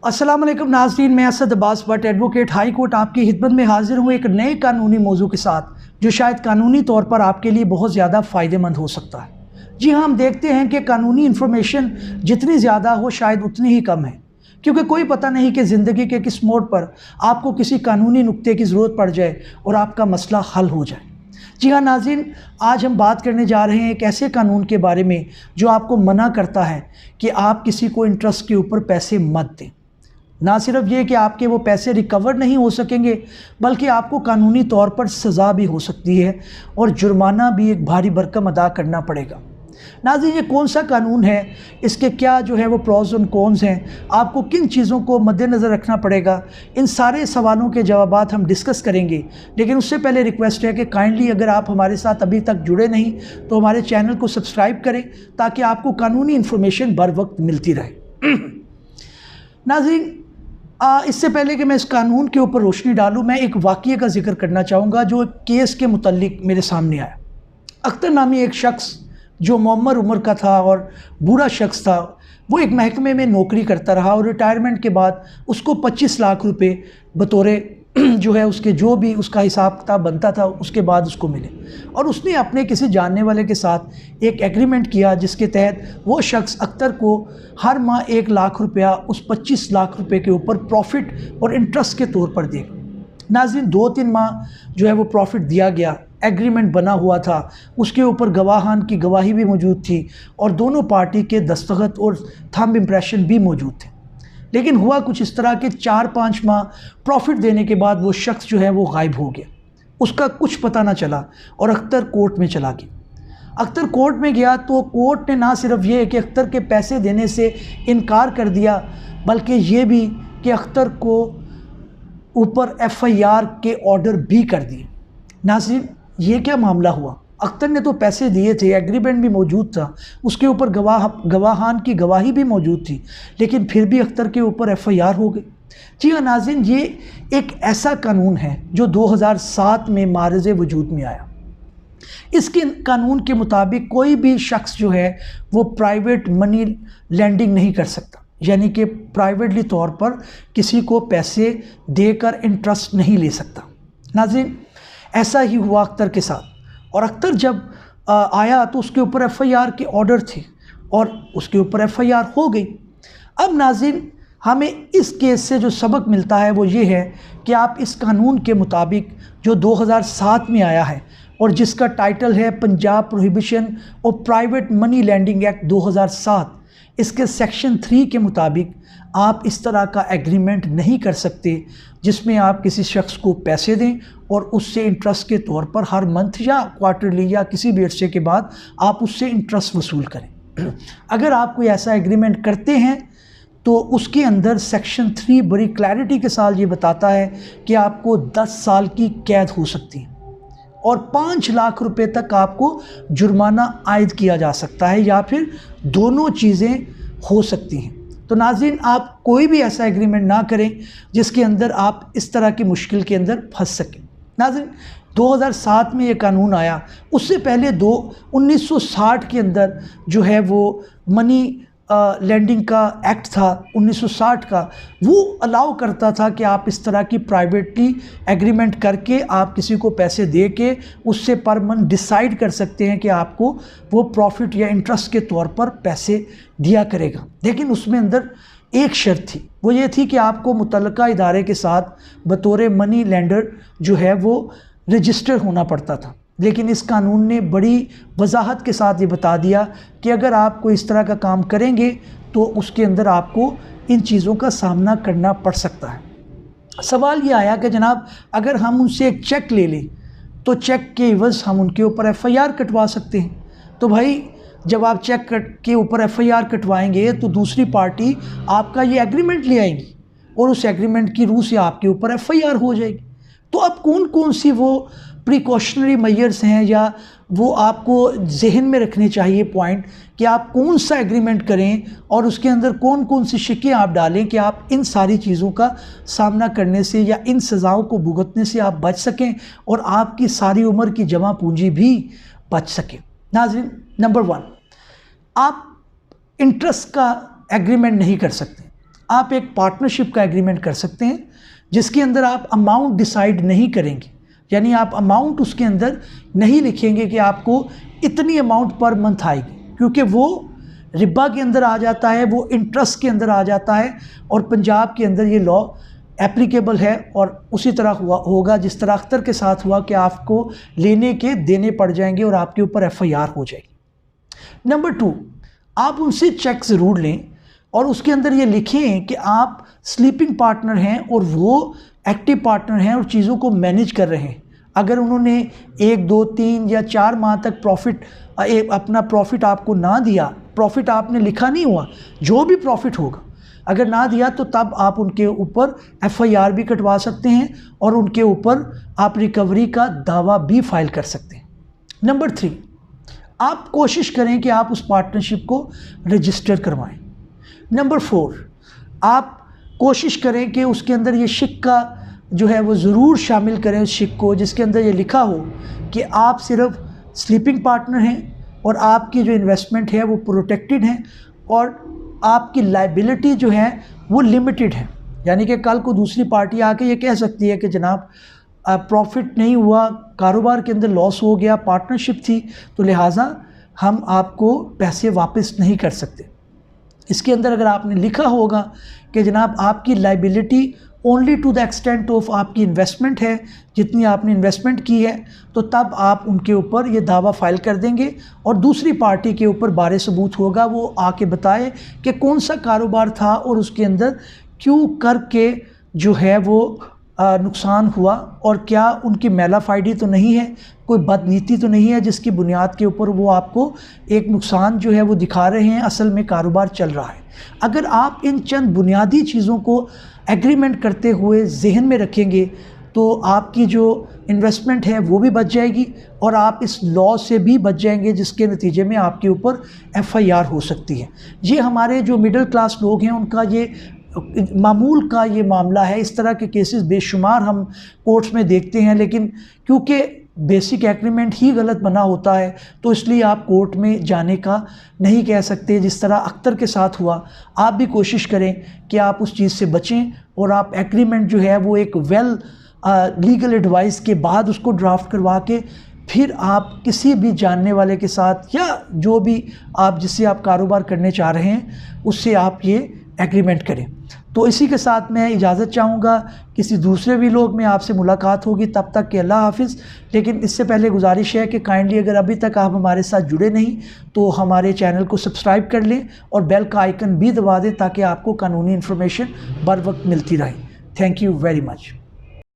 अस्सलाम वालेकुम नाज़रीन, मैं Asad Abbas Bhatt advocate high court आपकी खिदमत में हाजिर हूँ एक नए कानूनी मौजू के साथ जो शायद कानूनी तौर पर आपके लिए बहुत ज़्यादा फ़ायदेमंद हो सकता है। जी हाँ, हम देखते हैं कि कानूनी इन्फॉर्मेशन जितनी ज़्यादा हो शायद उतनी ही कम है, क्योंकि कोई पता नहीं कि ज़िंदगी के किस मोड़ पर आपको किसी कानूनी नुक्ते की ज़रूरत पड़ जाए और आपका मसला हल हो जाए। जी हाँ नाज़रीन, आज हम बात करने जा रहे हैं एक ऐसे कानून के बारे में जो आपको मना करता है कि आप किसी को इंटरेस्ट के ऊपर पैसे मत दें। ना सिर्फ ये कि आपके वो पैसे रिकवर नहीं हो सकेंगे, बल्कि आपको कानूनी तौर पर सज़ा भी हो सकती है और जुर्माना भी एक भारी भरकम अदा करना पड़ेगा। नाज़रीन, ये कौन सा कानून है, इसके क्या जो है वो प्रॉज और कॉन्स हैं, आपको किन चीज़ों को मद्देनज़र रखना पड़ेगा, इन सारे सवालों के जवाबात हम डिस्कस करेंगे। लेकिन उससे पहले रिक्वेस्ट है कि काइंडली अगर आप हमारे साथ अभी तक जुड़े नहीं तो हमारे चैनल को सब्सक्राइब करें ताकि आपको कानूनी इन्फॉर्मेशन बर वक्त मिलती रहे। नाज़रीन, इससे पहले कि मैं इस कानून के ऊपर रोशनी डालूं, मैं एक वाक़ये का जिक्र करना चाहूँगा जो एक केस के मुतल्लिक मेरे सामने आया। अख्तर नामी एक शख्स जो मुअम्मर उम्र का था और बूढ़ा शख्स था, वो एक महकमे में नौकरी करता रहा और रिटायरमेंट के बाद उसको 25 लाख रुपए बतौरे जो है उसके जो भी उसका हिसाब किताब बनता था उसके बाद उसको मिले। और उसने अपने किसी जानने वाले के साथ एक एग्रीमेंट किया जिसके तहत वो शख्स अख्तर को हर माह 1 लाख रुपया उस 25 लाख रुपए के ऊपर प्रॉफिट और इंटरेस्ट के तौर पर देगा। नाज़रीन, 2-3 माह जो है वो प्रॉफिट दिया गया, एग्रीमेंट बना हुआ था, उसके ऊपर गवाहान की गवाही भी मौजूद थी और दोनों पार्टी के दस्तखत और थंब इम्प्रेशन भी मौजूद थे। लेकिन हुआ कुछ इस तरह के 4-5 माह प्रॉफिट देने के बाद वो शख्स जो है वो गायब हो गया, उसका कुछ पता ना चला और अख्तर कोर्ट में चला गया। अख्तर कोर्ट में गया तो कोर्ट ने ना सिर्फ ये कि अख्तर के पैसे देने से इनकार कर दिया, बल्कि ये भी कि अख्तर को ऊपर FIR के ऑर्डर भी कर दिए। नाज़रीन, ये क्या मामला हुआ? अख्तर ने तो पैसे दिए थे, एग्रीमेंट भी मौजूद था, उसके ऊपर गवाहान की गवाही भी मौजूद थी, लेकिन फिर भी अख्तर के ऊपर FIR हो गई। जी हाँ नाज़रीन, ये एक ऐसा कानून है जो 2007 में मारज़े वजूद में आया। इसके कानून के मुताबिक कोई भी शख्स जो है वो प्राइवेट मनी लैंडिंग नहीं कर सकता, यानी कि प्राइवेटली तौर पर किसी को पैसे देकर इंटरेस्ट नहीं ले सकता। नाज़रीन, ऐसा ही हुआ अख्तर के साथ। और अख्तर जब आया तो उसके ऊपर FIR के ऑर्डर थे और उसके ऊपर FIR हो गई। अब नाज़रीन, हमें इस केस से जो सबक मिलता है वो ये है कि आप इस कानून के मुताबिक जो 2007 में आया है और जिसका टाइटल है Punjab prohibition of private money lending act 2007, इसके सेक्शन 3 के मुताबिक आप इस तरह का एग्रीमेंट नहीं कर सकते जिसमें आप किसी शख्स को पैसे दें और उससे इंटरेस्ट के तौर पर हर मंथ या क्वार्टरली या किसी भी अरसे के बाद आप उससे इंटरेस्ट वसूल करें। अगर आप कोई ऐसा एग्रीमेंट करते हैं तो उसके अंदर सेक्शन 3 बड़ी क्लैरिटी के साथ ये बताता है कि आपको 10 साल की कैद हो सकती है और 5 लाख रुपए तक आपको जुर्माना आयद किया जा सकता है या फिर दोनों चीज़ें हो सकती हैं। तो नाज़रीन, आप कोई भी ऐसा एग्रीमेंट ना करें जिसके अंदर आप इस तरह की मुश्किल के अंदर फंस सकें। नाज़रीन, 2007 में ये कानून आया, उससे पहले 1960 के अंदर जो है वो मनी लैंडिंग का एक्ट था 1960 का, वो अलाउ करता था कि आप इस तरह की प्राइवेटली एग्रीमेंट करके आप किसी को पैसे दे के उससे पर मंथ डिसाइड कर सकते हैं कि आपको वो प्रॉफिट या इंटरेस्ट के तौर पर पैसे दिया करेगा। लेकिन उसमें अंदर एक शर्त थी, वो ये थी कि आपको मुतल्लका इदारे के साथ बतौर मनी लेंडर जो है वो रजिस्टर होना पड़ता था। लेकिन इस कानून ने बड़ी वजाहत के साथ ये बता दिया कि अगर आप कोई इस तरह का काम करेंगे तो उसके अंदर आपको इन चीज़ों का सामना करना पड़ सकता है। सवाल ये आया कि जनाब, अगर हम उनसे एक चेक ले लें तो चेक के एवज़ हम उनके ऊपर FIR कटवा सकते हैं। तो भाई, जब आप चेक के ऊपर FIR कटवाएंगे तो दूसरी पार्टी आपका ये एग्रीमेंट ले आएगी और उस एग्रीमेंट की रूह से आपके ऊपर FIR हो जाएगी। तो अब कौन कौन सी वो प्रिकॉशनरी मेजर्स हैं या वो आपको जहन में रखने चाहिए पॉइंट कि आप कौन सा एग्रीमेंट करें और उसके अंदर कौन कौन सी शिकें आप डालें कि आप इन सारी चीज़ों का सामना करने से या इन सज़ाओं को भुगतने से आप बच सकें और आपकी सारी उम्र की जमा पूंजी भी बच सके। नाज़रीन, नंबर 1, आप इंटरेस्ट का एग्रीमेंट नहीं कर सकते। آپ ایک پارٹنرشپ کا ایگریمنٹ کر سکتے ہیں جس کے اندر آپ اماؤنٹ ڈیسائیڈ نہیں کریں گے، یعنی آپ اماؤنٹ اس کے اندر نہیں لکھیں گے کہ آپ کو اتنی اماؤنٹ پر منتھ آئے گی، کیونکہ وہ ربا کے اندر آ جاتا ہے، وہ انٹرسٹ کے اندر آ جاتا ہے، اور پنجاب کے اندر یہ لا اپلیکیبل ہے، اور اسی طرح ہوگا جس طرح اختر کے ساتھ ہوا کہ آپ کو لینے کے دینے پڑ جائیں گے اور آپ کے اوپر FIR ہو جائے گی۔ نمبر 2، آپ ان سے چیک ضرور لیں اور اس کے اندر یہ لکھیں کہ آپ سلیپنگ پارٹنر ہیں اور وہ ایکٹیو پارٹنر ہیں اور چیزوں کو مینیج کر رہے ہیں۔ اگر انہوں نے 1 2 3 یا 4 ماہ تک اپنا پروفٹ آپ کو نہ دیا، پروفٹ آپ نے لکھا نہیں ہوا، جو بھی پروفٹ ہوگا اگر نہ دیا تو تب آپ ان کے اوپر FIR بھی کٹوا سکتے ہیں اور ان کے اوپر آپ ریکوری کا دعویٰ بھی فائل کر سکتے ہیں۔ نمبر 3، آپ کوشش کریں کہ آپ اس پارٹنرشپ کو رجسٹر کروائیں۔ نمبر 4، آپ کوشش کریں کہ اس کے اندر یہ شک جو ہے وہ ضرور شامل کریں، اس شک کو جس کے اندر یہ لکھا ہو کہ آپ صرف سلیپنگ پارٹنر ہیں اور آپ کی جو انویسٹمنٹ ہے وہ پروٹیکٹڈ ہیں اور آپ کی لائبلٹی جو ہے وہ لمیٹڈ ہے، یعنی کہ کل کو دوسری پارٹی آ کے یہ کہہ سکتی ہے کہ جناب پروفٹ نہیں ہوا، کاروبار کے اندر لاس ہو گیا، پارٹنرشپ تھی تو لہٰذا ہم آپ کو پیسے واپس نہیں کر سکتے۔ اس کے اندر اگر آپ نے لکھا ہوگا کہ جناب آپ کی liability only to the extent of آپ کی انویسٹمنٹ ہے، جتنی آپ نے انویسٹمنٹ کی ہے، تو تب آپ ان کے اوپر یہ دعویٰ فائل کر دیں گے اور دوسری پارٹی کے اوپر بار ثبوت ہوگا، وہ آ کے بتائے کہ کون سا کاروبار تھا اور اس کے اندر کیوں کر کے جو ہے وہ نقصان ہوا، اور کیا ان کی میلا فائڈی تو نہیں ہے، کوئی بدنیتی تو نہیں ہے جس کی بنیاد کے اوپر وہ آپ کو ایک نقصان جو ہے وہ دکھا رہے ہیں، اصل میں کاروبار چل رہا ہے۔ اگر آپ ان چند بنیادی چیزوں کو ایگریمنٹ کرتے ہوئے ذہن میں رکھیں گے تو آپ کی جو انویسٹمنٹ ہے وہ بھی بچ جائے گی اور آپ اس لا سے بھی بچ جائیں گے جس کے نتیجے میں آپ کے اوپر FIR ہو سکتی ہے۔ یہ ہمارے جو مڈل کلاس لوگ ہیں ان کا یہ معمول کا یہ معاملہ ہے، اس طرح کے کیسز بے شمار ہم کورٹس میں دیکھتے ہیں، لیکن کیونکہ بیسک ایگریمنٹ ہی غلط بنا ہوتا ہے تو اس لیے آپ کورٹ میں جانے کا نہیں کہہ سکتے، جس طرح اختر کے ساتھ ہوا۔ آپ بھی کوشش کریں کہ آپ اس چیز سے بچیں اور آپ ایگریمنٹ جو ہے وہ ایک لیگل ایڈوائس کے بعد اس کو ڈرافٹ کروا کے پھر آپ کسی بھی جاننے والے کے ساتھ یا جو بھی آپ جس سے آپ کاروبار کرنے چاہ رہے ہیں اس سے آپ یہ ایگریمنٹ کریں۔ تو اسی کے ساتھ میں اجازت چاہوں گا، کسی دوسرے ویلوگ میں آپ سے ملاقات ہوگی، تب تک کہ اللہ حافظ۔ لیکن اس سے پہلے گزارش ہے کہ کائنڈلی اگر ابھی تک آپ ہمارے ساتھ جڑے نہیں تو ہمارے چینل کو سبسکرائب کر لیں اور بیل کا آئیکن بھی دبا دیں تاکہ آپ کو قانونی انفارمیشن بر وقت ملتی رہے۔ Thank you very much.